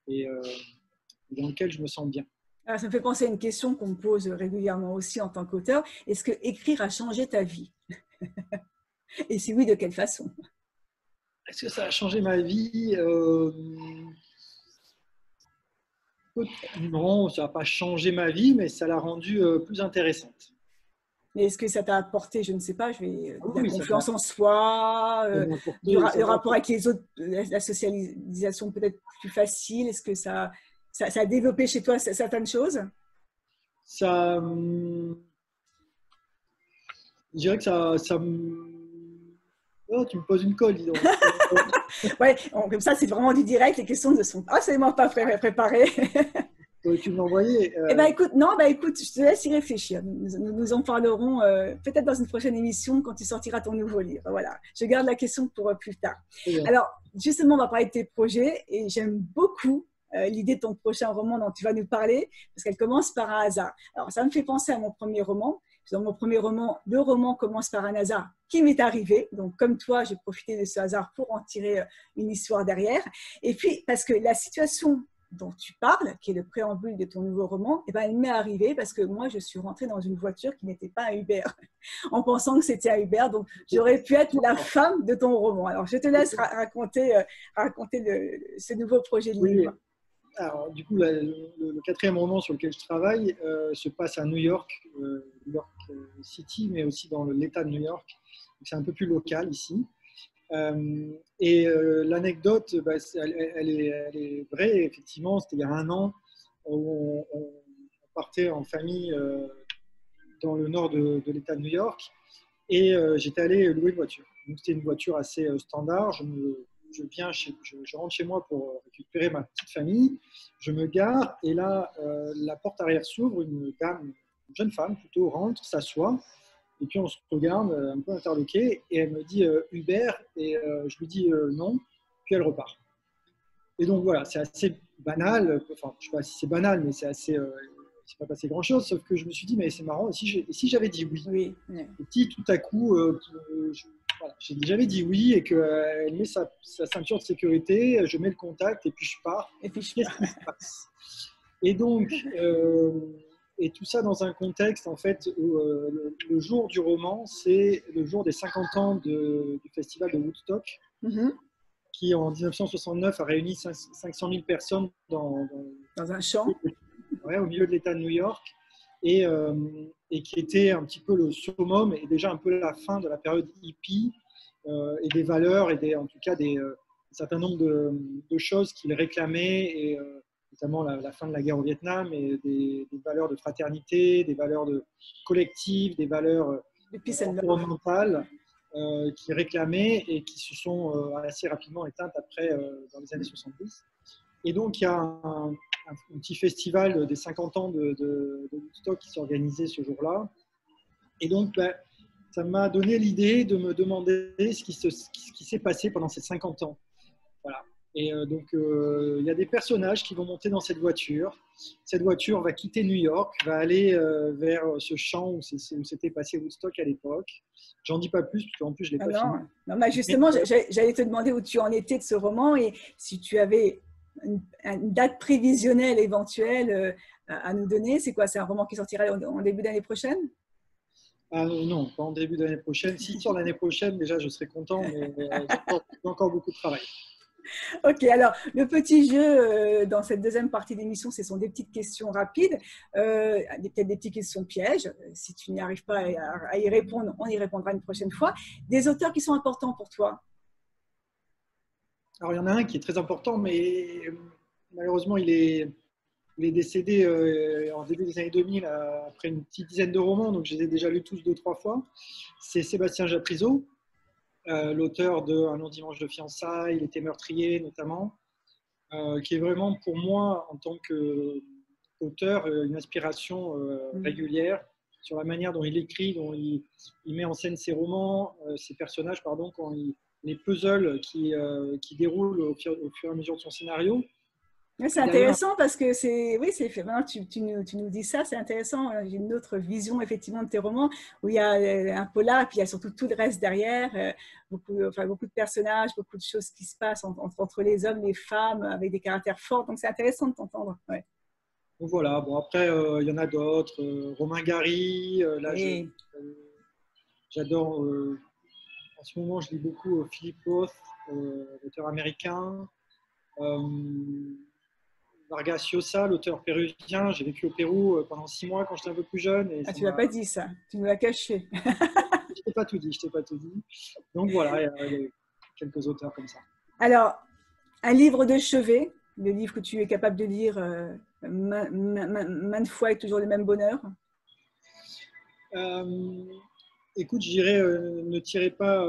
et dans lequel je me sens bien. Alors, ça me fait penser à une question qu'on me pose régulièrement aussi en tant qu'auteur. Est-ce que écrire a changé ta vie? Et si oui, de quelle façon? Est-ce que ça a changé ma vie? Non, ça n'a pas changé ma vie, mais ça l'a rendue plus intéressante. Mais est-ce que ça t'a apporté, je ne sais pas, la confiance en soi, le rapport avec les autres, la socialisation peut-être plus facile? Est-ce que ça a développé chez toi certaines choses? Je dirais que ça Oh, tu me poses une colle, dis donc. Ouais, comme ça, c'est vraiment du direct. Les questions ne sont absolument pas préparées. Tu me l'envoyer. Eh ben, écoute, je te laisse y réfléchir. Nous en parlerons peut-être dans une prochaine émission quand tu sortiras ton nouveau livre. Voilà, je garde la question pour plus tard. Alors, justement, on va parler de tes projets et j'aime beaucoup l'idée de ton prochain roman dont tu vas nous parler parce qu'elle commence par un hasard. Alors, ça me fait penser à mon premier roman. Dans mon premier roman, le roman commence par un hasard qui m'est arrivé. Donc, comme toi, j'ai profité de ce hasard pour en tirer une histoire derrière. Et puis, parce que la situation dont tu parles, qui est le préambule de ton nouveau roman, eh ben, elle m'est arrivée parce que moi, je suis rentrée dans une voiture qui n'était pas un Uber, en pensant que c'était un Uber. Donc, j'aurais pu être la femme de ton roman. Alors, je te laisse raconter ce nouveau projet de livre. Oui. Alors, du coup, le quatrième roman sur lequel je travaille se passe à New York, New York City, mais aussi dans l'État de New York. C'est un peu plus local ici. L'anecdote, bah, elle est vraie, effectivement. C'était il y a un an où on partait en famille dans le nord de l'État de New York et j'étais allé louer une voiture. Donc, c'était une voiture assez standard. Je rentre chez moi pour récupérer ma petite famille. Je me gare et là, la porte arrière s'ouvre. Une dame, une jeune femme plutôt, rentre, s'assoit. Et puis on se regarde un peu interloqué et elle me dit Uber et je lui dis non. Puis elle repart. Et donc voilà, c'est assez banal. Enfin, je ne sais pas si c'est banal, mais c'est assez. C'est pas passé grand chose. Sauf que je me suis dit mais c'est marrant. Et si j'avais dit oui, oui. Et puis tout à coup, voilà, j'avais dit oui et qu'elle met sa ceinture de sécurité, je mets le contact et puis je pars. Et puis je Qu'est-ce qui se passe? Et donc, et tout ça dans un contexte en fait où le jour du roman, c'est le jour des 50 ans du festival de Woodstock, qui en 1969 a réuni 500 000 personnes dans un champ, au milieu de l'État de New York. Et qui était un petit peu le summum et déjà un peu la fin de la période hippie et des valeurs et en tout cas un certain nombre de choses qu'il réclamait, et notamment la fin de la guerre au Vietnam et des valeurs de fraternité, des valeurs collectives, des valeurs environnementales qu'il réclamait et qui se sont assez rapidement éteintes après dans les années 70. Et donc il y a un petit festival des 50 ans de Woodstock qui s'est organisé ce jour-là. Et donc, ça m'a donné l'idée de me demander ce qui s'est passé pendant ces 50 ans. Voilà. Et donc, il y a des personnages qui vont monter dans cette voiture. Cette voiture va quitter New York, va aller vers ce champ où s'était passé Woodstock à l'époque. J'en dis pas plus, parce qu'en plus, je ne l'ai pas fini. Non, mais justement, j'allais te demander où tu en étais de ce roman et si tu avais une date prévisionnelle éventuelle à nous donner. C'est quoi? C'est un roman qui sortira en début d'année prochaine? Non, pas en début d'année prochaine. Si sur l'année prochaine, déjà, je serais content, mais j'ai encore beaucoup de travail. Ok, alors le petit jeu dans cette deuxième partie d'émission, ce sont des petites questions rapides, peut-être des petites questions pièges. Si tu n'y arrives pas à y répondre, on y répondra une prochaine fois. Des auteurs qui sont importants pour toi? Alors, il y en a un qui est très important, mais malheureusement, il est décédé en début des années 2000 après une petite dizaine de romans, donc je les ai déjà lus tous 2-3 fois. C'est Sébastien Japrisot, l'auteur de Un long dimanche de fiançailles, Il était meurtrier notamment, qui est vraiment pour moi, en tant qu'auteur, une inspiration régulière sur la manière dont il écrit, dont il met en scène ses romans, ses personnages, pardon, les puzzles qui déroulent au fur et à mesure de son scénario. C'est intéressant parce que maintenant tu nous dis ça, c'est intéressant. J'ai une autre vision effectivement de tes romans où il y a un polar et puis il y a surtout tout le reste derrière, beaucoup de personnages, beaucoup de choses qui se passent entre les hommes, les femmes, avec des caractères forts. Donc c'est intéressant de t'entendre. Ouais. Donc voilà, bon après il y en a d'autres, Romain Gary, là j'adore, en ce moment je lis beaucoup Philip Roth, l'auteur américain, Vargas Llosa, l'auteur péruvien. J'ai vécu au Pérou pendant 6 mois quand j'étais un peu plus jeune. Et tu ne l'as pas dit ça, tu nous l'as caché. Je t'ai pas tout dit, Donc voilà, il y a quelques auteurs comme ça. Alors, un livre de chevet, le livre que tu es capable de lire maintes fois avec toujours le même bonheur? Écoute, je dirais ne tirez pas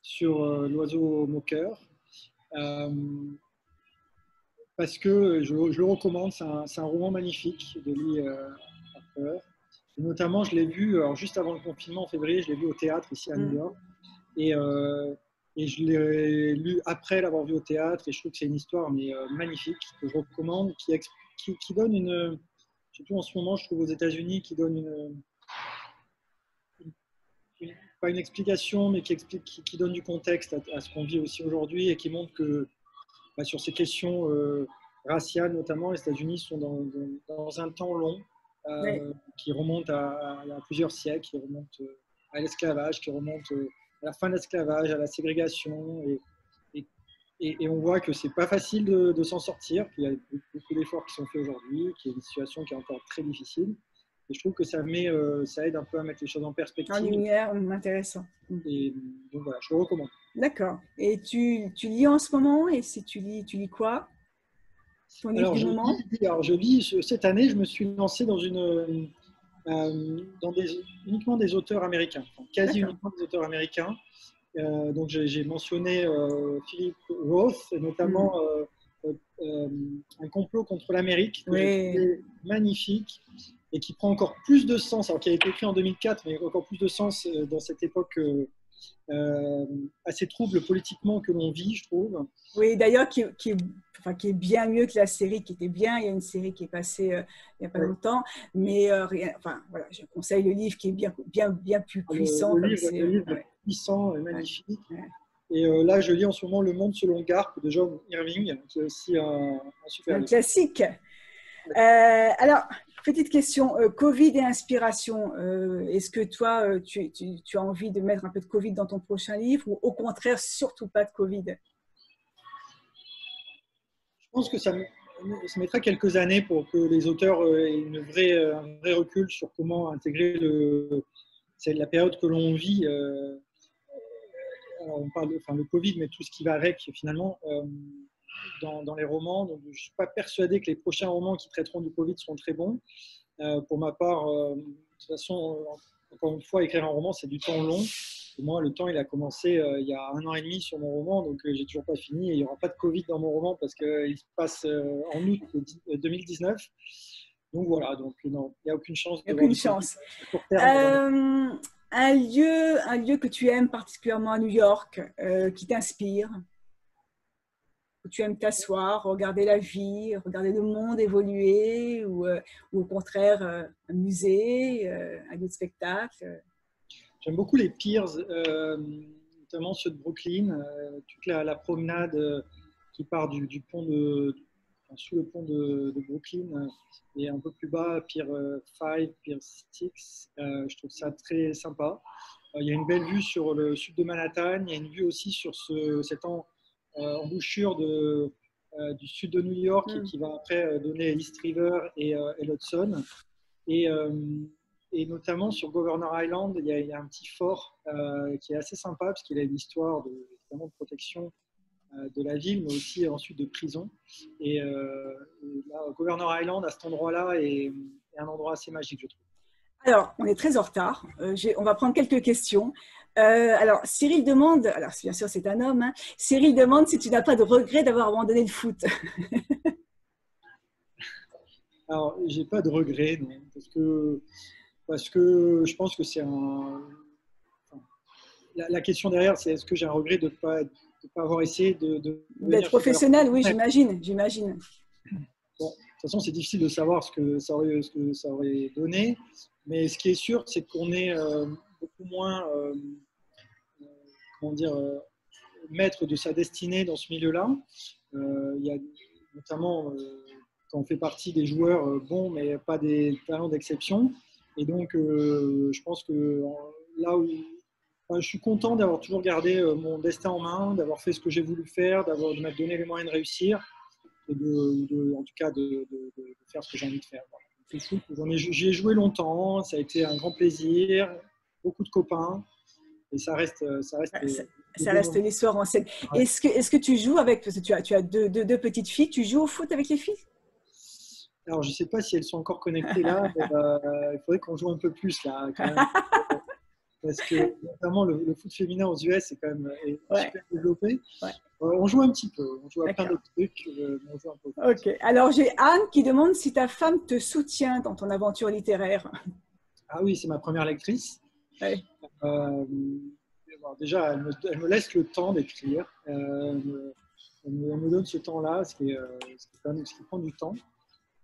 sur l'oiseau moqueur. Parce que je le recommande, c'est un roman magnifique de Lee Harper. Et notamment, je l'ai vu juste avant le confinement, en février, je l'ai vu au théâtre ici à New York. Et je l'ai lu après l'avoir vu au théâtre, et je trouve que c'est une histoire magnifique, que je recommande, qui donne surtout en ce moment, je trouve aux États-Unis, qui donne pas une explication, mais qui donne du contexte à ce qu'on vit aussi aujourd'hui et qui montre que sur ces questions raciales, notamment, les États-Unis sont dans un temps long Oui. qui remonte à plusieurs siècles, qui remonte à l'esclavage, qui remonte à la fin de l'esclavage, à la ségrégation. Et on voit que c'est pas facile de s'en sortir, qu'il y a beaucoup d'efforts qui sont faits aujourd'hui, qu'il y a une situation qui est encore très difficile. Et je trouve que ça aide un peu à mettre les choses en En perspective. lumière, intéressant. Et donc voilà, je le recommande. D'accord. Et tu lis en ce moment? Et si tu lis quoi? Ton livre du moment? Je lis, cette année, je me suis lancé uniquement des auteurs américains, enfin, quasi D'accord. uniquement des auteurs américains. Donc j'ai mentionné Philip Roth, et notamment Un complot contre l'Amérique, que j'ai Oui. trouvé magnifique et qui prend encore plus de sens, alors qui a été écrit en 2004, mais encore plus de sens dans cette époque assez trouble politiquement que l'on vit, je trouve. Oui, d'ailleurs, qui est bien mieux que la série qui était bien. Il y a une série qui est passée il n'y a pas Ouais. longtemps, mais voilà, je conseille le livre qui est bien plus puissant. Le Comme livre c'est, est ouais, puissant et ouais, magnifique. ouais. Et là, je lis en ce moment Le Monde selon Garp de John Irving, qui est aussi un super Un livre. classique. Alors, petite question, Covid et inspiration. Est-ce que toi, tu as envie de mettre un peu de Covid dans ton prochain livre ou au contraire, surtout pas de Covid? Je pense que ça mettra quelques années pour que les auteurs aient un vrai recul sur comment intégrer la période que l'on vit. Alors on parle le Covid, mais tout ce qui va avec finalement dans les romans. Donc, je ne suis pas persuadé que les prochains romans qui traiteront du Covid seront très bons. Pour ma part, de toute façon, encore une fois, écrire un roman, c'est du temps long. Et moi, le temps, il a commencé il y a 1 an et demi sur mon roman, donc j'ai toujours pas fini. Et il n'y aura pas de Covid dans mon roman parce qu'il se passe en août 2019. Donc voilà, donc non, il n'y a aucune chance Il n'y a d'avoir aucune du Covid chance. à court terme. Un lieu que tu aimes particulièrement à New York, qui t'inspire, où tu aimes t'asseoir, regarder la vie, regarder le monde évoluer, ou au contraire un musée, un lieu de spectacle. J'aime beaucoup les piers, notamment ceux de Brooklyn, toute la promenade qui part du pont sous le pont de Brooklyn et un peu plus bas, Pier 5, Pier 6. Je trouve ça très sympa. Il y a une belle vue sur le sud de Manhattan. Il y a une vue aussi sur cette embouchure du sud de New York qui va après donner East River et l'Hudson. Et, et notamment sur Governor Island, il y a un petit fort qui est assez sympa parce qu'il a une histoire évidemment de protection de la ville, mais aussi ensuite de prison. Et là, Governor Island, à cet endroit-là, est un endroit assez magique, je trouve. Alors, on est très en retard. On va prendre quelques questions. Alors, Cyril demande, alors bien sûr c'est un homme, hein, Cyril demande si tu n'as pas de regret d'avoir abandonné le foot. Alors, j'ai pas de regret, non, parce que je pense que c'est la question derrière, c'est est-ce que j'ai un regret de ne pas avoir essayé D'être professionnel, oui, j'imagine. Bon, de toute façon, c'est difficile de savoir ce que ça aurait donné, mais ce qui est sûr, c'est qu'on est beaucoup moins, comment dire, maître de sa destinée dans ce milieu-là. Il y a notamment quand on fait partie des joueurs bons, mais pas des talents d'exception. Et donc, je pense que là où je suis content d'avoir toujours gardé mon destin en main, d'avoir fait ce que j'ai voulu faire, de m'être donné les moyens de réussir et en tout cas de faire ce que j'ai envie de faire. Voilà. J'y ai joué longtemps, ça a été un grand plaisir, beaucoup de copains et ça reste ça reste l'histoire en scène. Ouais. Est-ce que tu joues avec, parce que tu as deux petites filles, tu joues au foot avec les filles? Alors, je ne sais pas si elles sont encore connectées là, mais il faudrait qu'on joue un peu plus là, quand même. Parce que notamment le foot féminin aux US est quand même super développé. Ouais. On joue un petit peu, on joue à plein d'autres trucs, mais on joue un peu. Ok, alors j'ai Anne qui demande si ta femme te soutient dans ton aventure littéraire. Ah oui, c'est ma première lectrice. Ouais. Déjà, elle me laisse le temps d'écrire. Elle me donne ce temps-là, ce qui prend du temps.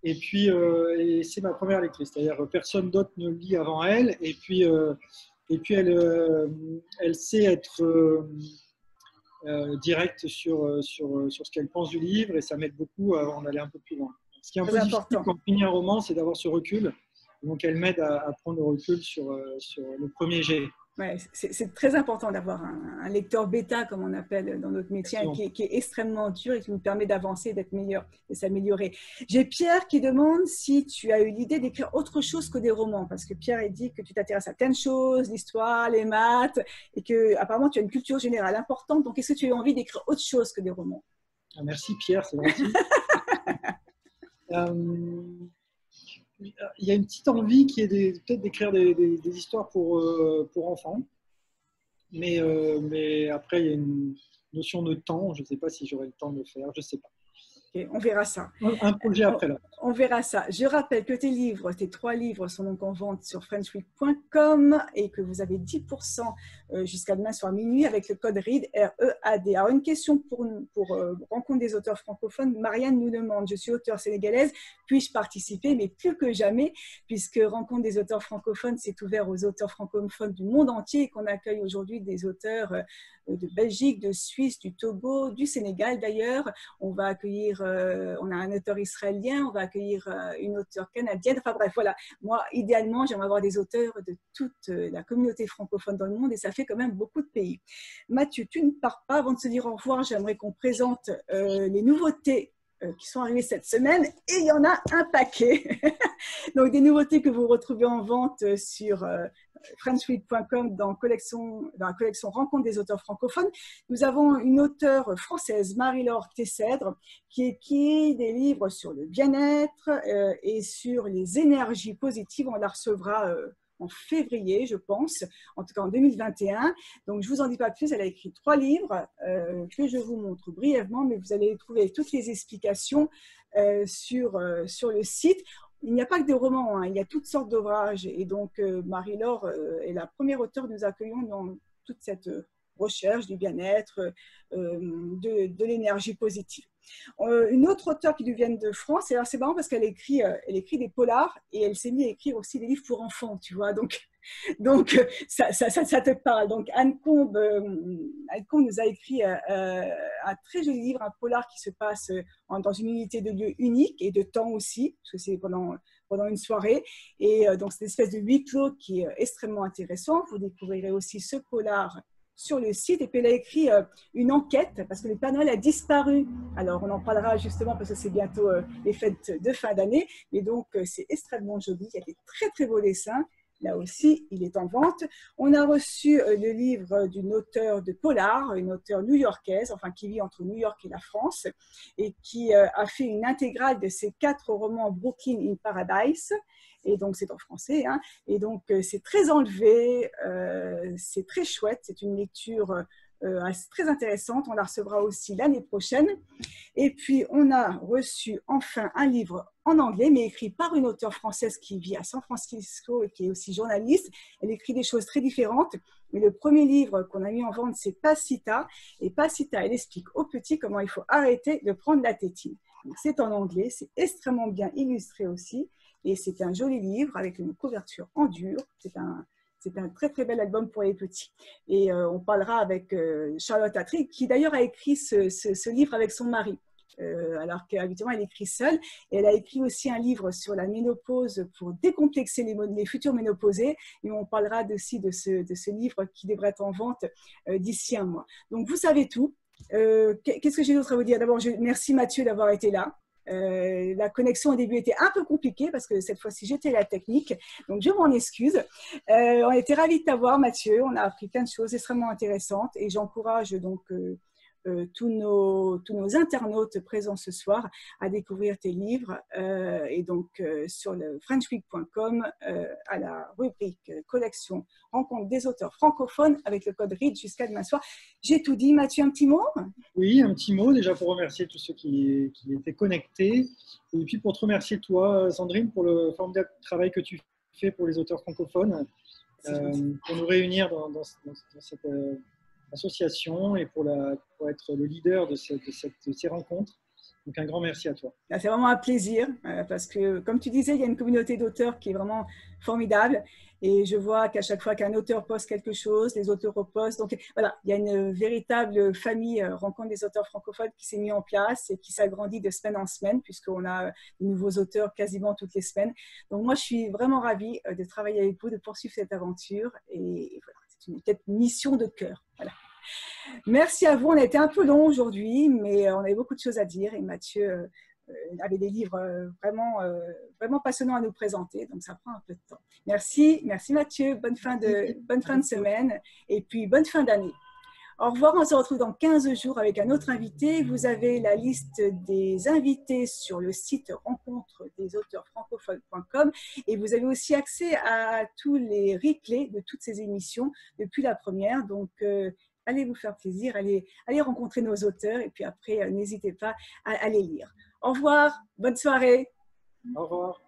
Et puis, c'est ma première lectrice, c'est-à-dire personne d'autre ne lit avant elle. Et puis, Et puis, elle sait être directe sur ce qu'elle pense du livre et ça m'aide beaucoup avant d'aller un peu plus loin. Ce qui est un Très peu difficile important. quand on finit un roman, c'est d'avoir ce recul. Donc, elle m'aide à prendre le recul sur le premier jet. Ouais, c'est très important d'avoir un lecteur bêta, comme on appelle dans notre métier, qui est extrêmement dur et qui nous permet d'avancer, d'être meilleur et s'améliorer. J'ai Pierre qui demande si tu as eu l'idée d'écrire autre chose que des romans, parce que Pierre a dit que tu t'intéresses à plein de choses, l'histoire, les maths, et que apparemment tu as une culture générale importante. Donc, est-ce que tu as eu envie d'écrire autre chose que des romans? Ah, merci Pierre, c'est gentil. Il y a une petite envie qui est peut-être d'écrire des histoires pour enfants. Mais après, il y a une notion de temps. Je ne sais pas si j'aurai le temps de le faire. Je ne sais pas. Okay, on verra ça. Un projet après là. On verra ça. Je rappelle que tes 3 livres sont donc en vente sur frenchweek.com et que vous avez 10% jusqu'à demain soir minuit avec le code READ, R-E-A-D. Alors, une question pour Rencontre des auteurs francophones. Marianne nous demande, je suis auteure sénégalaise, puis-je participer? Mais plus que jamais, puisque Rencontre des auteurs francophones, c'est ouvert aux auteurs francophones du monde entier et qu'on accueille aujourd'hui des auteurs de Belgique, de Suisse, du Togo, du Sénégal d'ailleurs. On va accueillir, on a un auteur israélien, on va accueillir une auteure canadienne. Enfin bref, voilà. Moi, idéalement, j'aimerais avoir des auteurs de toute la communauté francophone dans le monde et ça fait quand même beaucoup de pays. Mathieu, tu ne pars pas. Avant de se dire au revoir, j'aimerais qu'on présente les nouveautés qui sont arrivées cette semaine et il y en a un paquet. Donc des nouveautés que vous retrouvez en vente sur frenchweek.com dans la collection Rencontre des auteurs francophones. Nous avons une auteure française, Marie-Laure Tessèdre, qui écrit des livres sur le bien-être et sur les énergies positives. On la recevra en février, je pense, en tout cas en 2021. Donc, je ne vous en dis pas plus, elle a écrit 3 livres que je vous montre brièvement, mais vous allez trouver toutes les explications sur le site. Il n'y a pas que des romans, hein, il y a toutes sortes d'ouvrages. Et donc, Marie-Laure est la première auteure que nous accueillons dans toute cette recherche du bien-être, de l'énergie positive. Une autre auteure qui nous vient de France, et alors c'est marrant parce qu'elle écrit des polars et elle s'est mise à écrire aussi des livres pour enfants, tu vois. Donc ça te parle. Donc Anne Combe nous a écrit un très joli livre, un polar qui se passe dans une unité de lieu unique et de temps aussi, parce que c'est pendant une soirée. Et donc c'est une espèce de huis clos qui est extrêmement intéressant. Vous découvrirez aussi ce polar sur le site. Et puis elle a écrit une enquête parce que le Père Noël a disparu. Alors on en parlera justement parce que c'est bientôt les fêtes de fin d'année. Mais donc c'est extrêmement joli. Il y a des très très beaux dessins. Là aussi, il est en vente. On a reçu le livre d'une auteure de polar, une auteure new-yorkaise, enfin qui vit entre New York et la France, et qui a fait une intégrale de ses 4 romans Brooklyn in Paradise. Et donc, c'est en français. Hein. Et donc, c'est très enlevé, c'est très chouette. C'est une lecture très intéressante. On la recevra aussi l'année prochaine. Et puis, on a reçu enfin un livre en anglais, mais écrit par une auteure française qui vit à San Francisco et qui est aussi journaliste. Elle écrit des choses très différentes. Mais le premier livre qu'on a mis en vente, c'est Pacita. Et Pacita, elle explique aux petits comment il faut arrêter de prendre la tétine. C'est en anglais, c'est extrêmement bien illustré aussi. Et c'est un joli livre avec une couverture en dur. C'est un très très bel album pour les petits. Et on parlera avec Charlotte Attry, qui d'ailleurs a écrit ce livre avec son mari. Alors qu'habituellement elle écrit seule. Et elle a écrit aussi un livre sur la ménopause pour décomplexer les futurs ménopausés. Et on parlera aussi de ce livre qui devrait être en vente d'ici un mois. Donc vous savez tout. Qu'est-ce que j'ai d'autre à vous dire? D'abord, merci Mathieu d'avoir été là. La connexion au début était un peu compliquée parce que cette fois-ci j'étais la technique, donc je m'en excuse. On était ravis de t'avoir Mathieu, on a appris plein de choses extrêmement intéressantes et j'encourage donc tous nos internautes présents ce soir à découvrir tes livres et donc sur le frenchweek.com à la rubrique collection rencontre des auteurs francophones avec le code READ jusqu'à demain soir. J'ai tout dit. Mathieu, un petit mot? Oui, un petit mot déjà pour remercier tous ceux qui étaient connectés et puis pour te remercier toi Sandrine pour le formidable travail que tu fais pour les auteurs francophones pour nous réunir dans cette association et pour être le leader de ces rencontres. Donc, un grand merci à toi. C'est vraiment un plaisir parce que, comme tu disais, il y a une communauté d'auteurs qui est vraiment formidable. Et je vois qu'à chaque fois qu'un auteur poste quelque chose, les auteurs repostent. Donc voilà, il y a une véritable famille rencontre des auteurs francophones qui s'est mise en place et qui s'agrandit de semaine en semaine, puisqu'on a de nouveaux auteurs quasiment toutes les semaines. Donc moi, je suis vraiment ravie de travailler avec vous, de poursuivre cette aventure. Et voilà, c'est une mission de cœur. Voilà. Merci à vous. On a été un peu long aujourd'hui, mais on avait beaucoup de choses à dire. Et Mathieu avait des livres vraiment passionnants à nous présenter. Donc, ça prend un peu de temps. Merci Mathieu. Bonne fin de semaine et puis bonne fin d'année. Au revoir. On se retrouve dans 15 jours avec un autre invité. Vous avez la liste des invités sur le site rencontredesauteurfrancophones.com et vous avez aussi accès à tous les replays de toutes ces émissions depuis la première. Donc, allez vous faire plaisir, allez rencontrer nos auteurs et puis après, n'hésitez pas à les lire. Au revoir, bonne soirée. Au revoir.